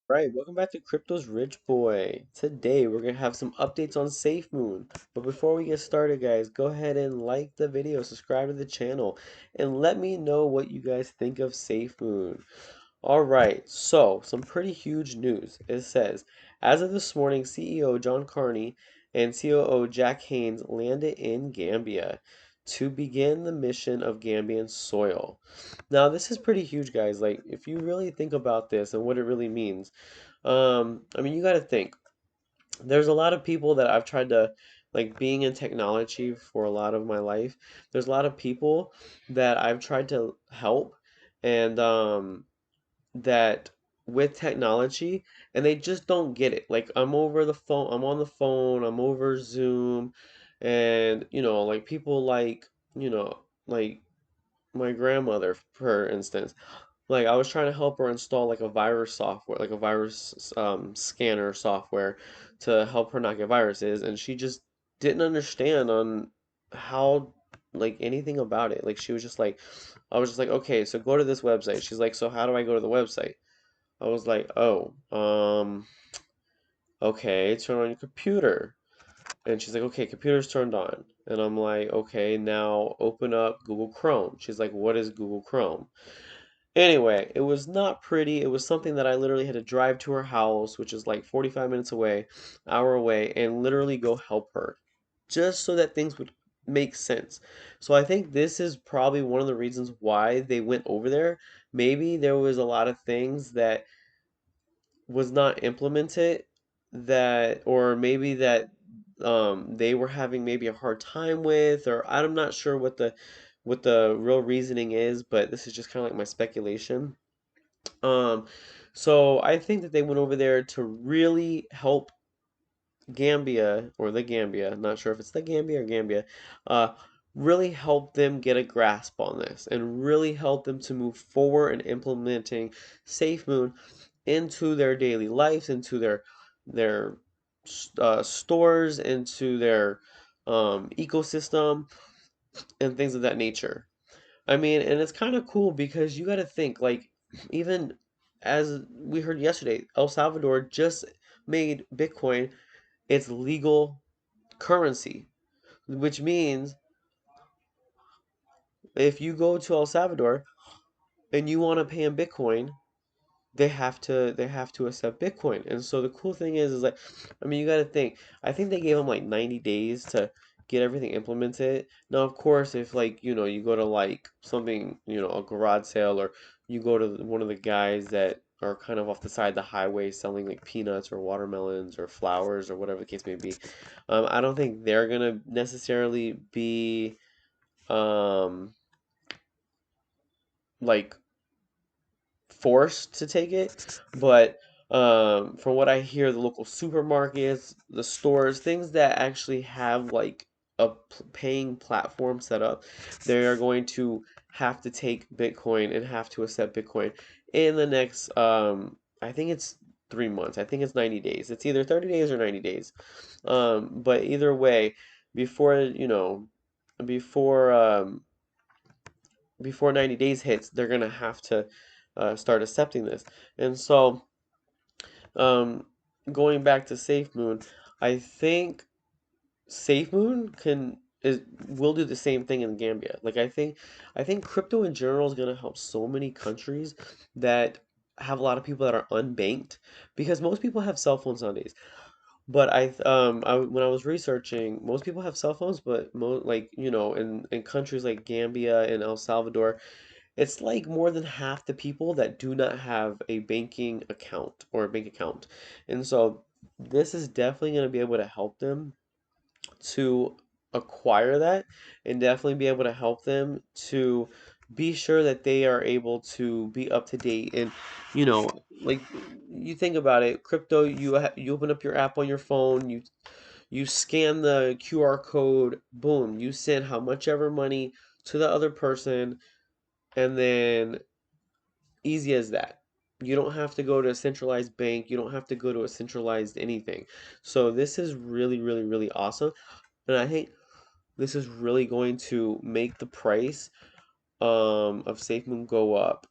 Right, welcome back to Crypto's Rich Boy. Today we're gonna have some updates on Safemoon. But before we get started, guys, go ahead and like the video, subscribe to the channel, and let me know what you guys think of Safemoon. All right, so some pretty huge news. It says, as of this morning, CEO John Carney and COO Jack Haynes landed in Gambia to begin the mission of Gambian soil. Now, this is pretty huge, guys. Like, if you really think about this and what it really means, I mean, you got to think. There's a lot of people that I've tried to, like, being in technology for a lot of my life. There's a lot of people that I've tried to help, and that with technology, and they just don't get it. Like, I'm over the phone, I'm on the phone, I'm over Zoom, and like people like my grandmother, for instance. Like, I was trying to help her install like a virus software, like a virus scanner software to help her not get viruses, and she just didn't understand on how, like, anything about it. Like, she was just like, I was just like, okay, so go to this website. She's like, so how do I go to the website? I was like, oh, okay, turn on your computer. And she's like, okay, computer's turned on. And I'm like, okay, now open up Google Chrome. She's like, what is Google Chrome? Anyway, it was not pretty. It was something that I literally had to drive to her house, which is like 45 minutes away, hour away, and literally go help her just so that things would make sense. So I think this is probably one of the reasons why they went over there. Maybe there was a lot of things that was not implemented, that, or maybe that they were having maybe a hard time with, or I'm not sure what the real reasoning is, but this is just kind of like my speculation. Um, so I think that they went over there to really help Gambia, or the Gambia, not sure if it's the Gambia or Gambia, uh, really help them get a grasp on this and really help them to move forward in implementing SafeMoon into their daily lives, into their stores, into their ecosystem, and things of that nature. I mean, and it's kind of cool because you got to think, like, even as we heard yesterday, El Salvador just made Bitcoin its legal currency, which means if you go to El Salvador and you want to pay in Bitcoin, they have to accept Bitcoin. And so the cool thing is like, I mean, you got to think. I think they gave them like 90 days to get everything implemented. Now, of course, if, like, you go to like something, a garage sale, or you go to one of the guys that are kind of off the side of the highway selling like peanuts or watermelons or flowers or whatever the case may be, I don't think they're gonna necessarily be um like forced to take it, but from what I hear, the local supermarkets, the stores, things that actually have like a paying platform set up, they are going to have to take Bitcoin and have to accept Bitcoin in the next, I think it's 3 months. I think it's 90 days. It's either 30 days or 90 days. But either way, before, before um, before 90 days hits, they're gonna have to start accepting this. And so, um, going back to SafeMoon, I think SafeMoon can is will do the same thing in Gambia. Like, I think crypto in general is gonna help so many countries that have a lot of people that are unbanked, because most people have cell phones nowadays. But when I was researching, most people have cell phones, but like, in countries like Gambia and El Salvador, it's like more than half the people that do not have a banking account or a bank account. And so this is definitely going to be able to help them to acquire that, and definitely be able to help them to be sure that they are able to be up to date. And you know like, you think about it, crypto, you open up your app on your phone, you scan the QR code, boom, you send how much ever money to the other person, and then easy as that. You don't have to go to a centralized bank. You don't have to go to a centralized anything. So this is really, really, really awesome. And I think this is really going to make the price of SafeMoon go up.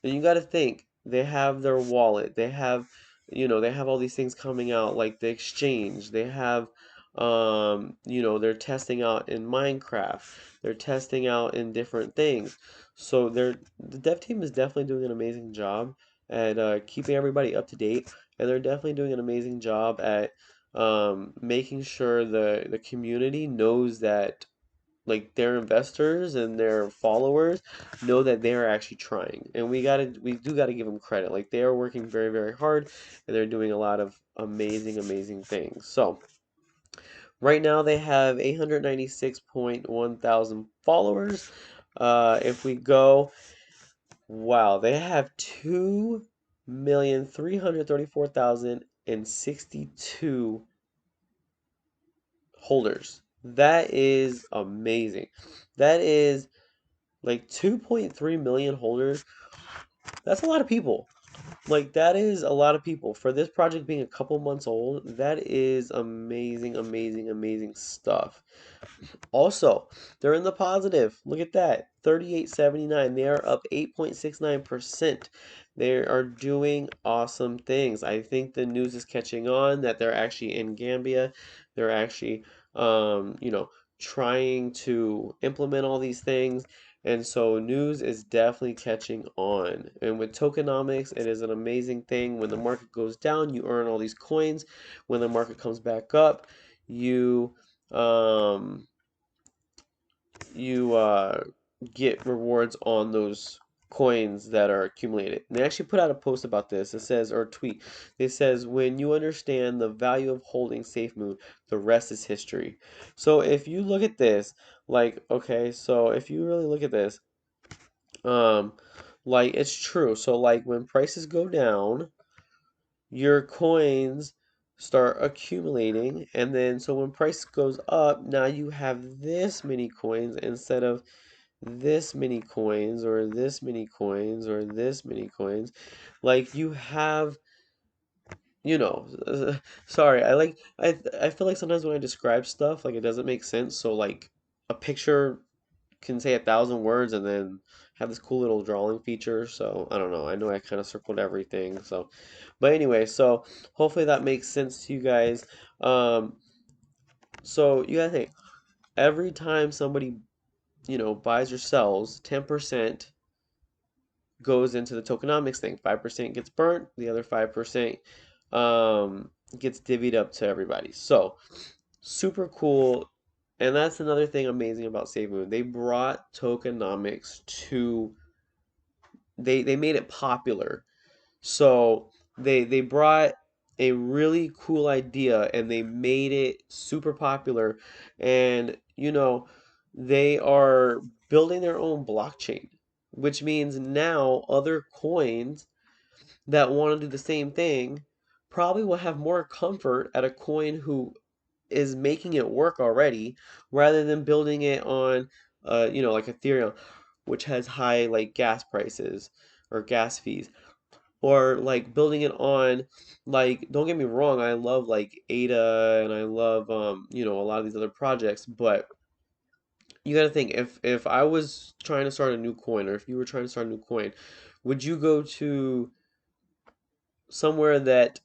And you got to think, they have their wallet. They have they have all these things coming out like the exchange. They have they're testing out in Minecraft. They're testing out in different things. So the dev team is definitely doing an amazing job at keeping everybody up to date, and they're definitely doing an amazing job at making sure the community knows that like their investors and their followers know that they are actually trying, and we do gotta give them credit. Like they are working very, very hard, and they're doing a lot of amazing, amazing things. So right now they have 896.1 thousand followers. If we go, wow, they have 2,334,062 holders. That is amazing. That is like 2.3 million holders. That's a lot of people. Like that is a lot of people for this project being a couple months old. That is amazing, amazing, amazing stuff. Also, they're in the positive. Look at that. 38.79. They are up 8.69%. They are doing awesome things. I think the news is catching on that they're actually in Gambia. They're actually trying to implement all these things. And so news is definitely catching on. And with tokenomics, it is an amazing thing. When the market goes down, you earn all these coins. When the market comes back up, you um you get rewards on those coins that are accumulated. And they actually put out a post about this. It says, or a tweet. It says, when you understand the value of holding Safemoon, the rest is history. So if you look at this, like, okay, so if you really look at this, um, like it's true. So like when prices go down, your coins start accumulating, and then so when price goes up, now you have this many coins instead of this many coins or this many coins or this many coins. Like you have, you know, sorry, I feel like sometimes when I describe stuff, like it doesn't make sense. So like a picture can say 1,000 words and then have this cool little drawing feature. So I don't know. I know I kind of circled everything. So, but anyway, so hopefully that makes sense to you guys. Um, so you gotta think every time somebody buys or sells, 10% goes into the tokenomics thing. 5% gets burnt, the other 5% gets divvied up to everybody. So, super cool. And that's another thing amazing about SaveMoon. They brought tokenomics to they made it popular. So they brought a really cool idea and they made it super popular, and they are building their own blockchain, which means now other coins that want to do the same thing probably will have more comfort at a coin who is making it work already, rather than building it on like Ethereum, which has high like gas prices or gas fees, or like building it on, like, don't get me wrong, I love like ADA and I love a lot of these other projects, but you got to think, if I was trying to start a new coin, or if you were trying to start a new coin, would you go to somewhere that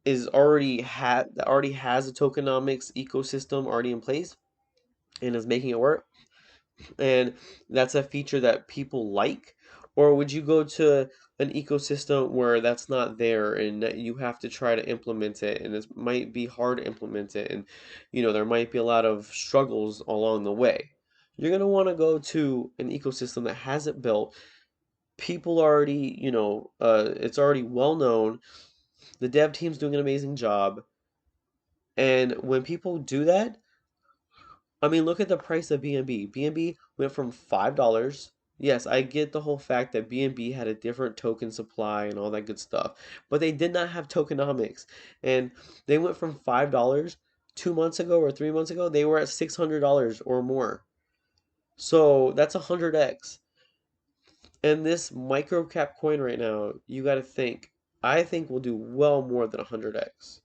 already has a tokenomics ecosystem already in place and is making it work, and that's a feature that people like? Or would you go to an ecosystem where that's not there and that you have to try to implement it, and it might be hard to implement it, and there might be a lot of struggles along the way? You're going to want to go to an ecosystem that has it built. People already, it's already well known. The dev team's doing an amazing job. And when people do that, I mean, look at the price of BNB. BNB went from $5. Yes, I get the whole fact that BNB had a different token supply and all that good stuff, but they did not have tokenomics. And they went from $5 2 months ago or 3 months ago, they were at $600 or more. So that's 100x. And this micro cap coin right now, you got to think, I think will do well more than 100x.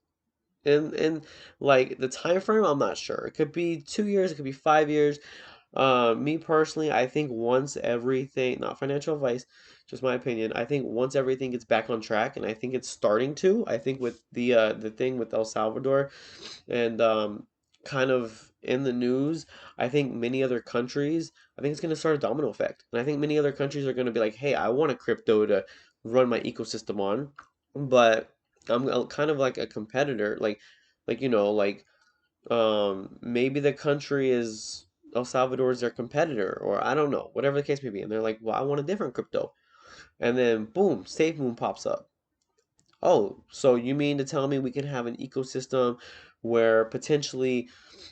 And like the time frame, I'm not sure. It could be 2 years, it could be 5 years. Me personally, I think once everything, not financial advice, just my opinion, I think once everything gets back on track, and I think it's starting to, I think with the thing with El Salvador and kind of in the news, I think many other countries, I think it's going to start a domino effect. And I think many other countries are going to be like, hey, I want a crypto to run my ecosystem on, but kind of like a competitor, like maybe the country is El Salvador is their competitor, or I don't know, whatever the case may be. And they're like, well, I want a different crypto. And then boom, Safemoon pops up. Oh, so you mean to tell me we can have an ecosystem where potentially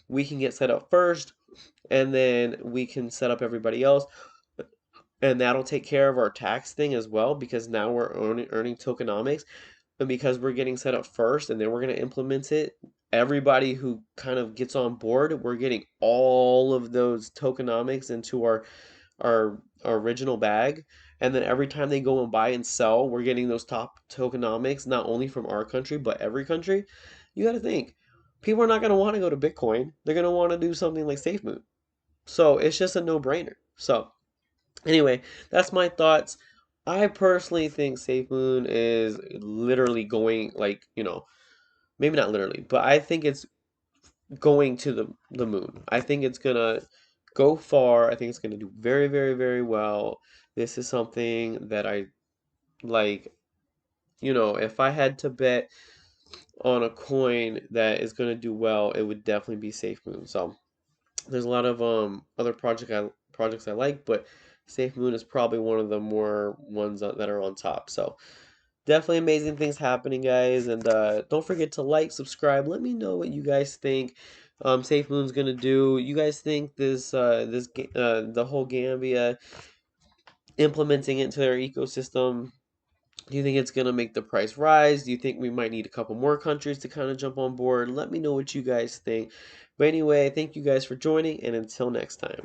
we can get set up first and then we can set up everybody else, and that'll take care of our tax thing as well because now we're earning tokenomics, and because we're getting set up first and then we're going to implement it, everybody who kind of gets on board, we're getting all of those tokenomics into our original bag. And then every time they go and buy and sell, we're getting those top tokenomics, not only from our country, but every country. You got to think, people are not going to want to go to Bitcoin. They're going to want to do something like SafeMoon. So it's just a no-brainer. So anyway, that's my thoughts. I personally think SafeMoon is literally going like, maybe not literally, but I think it's going to the moon. I think it's gonna go far. I think it's gonna do very, very, very well. This is something that I like, if I had to bet on a coin that is gonna do well, it would definitely be SafeMoon. So there's a lot of other projects I like, but SafeMoon is probably one of the more ones that are on top. So definitely amazing things happening, guys. And don't forget to like, subscribe. Let me know what you guys think Safe Moon's gonna do. You guys think the whole Gambia implementing it into their ecosystem? Do you think it's gonna make the price rise? Do you think we might need a couple more countries to kind of jump on board? Let me know what you guys think. But anyway, thank you guys for joining, and until next time.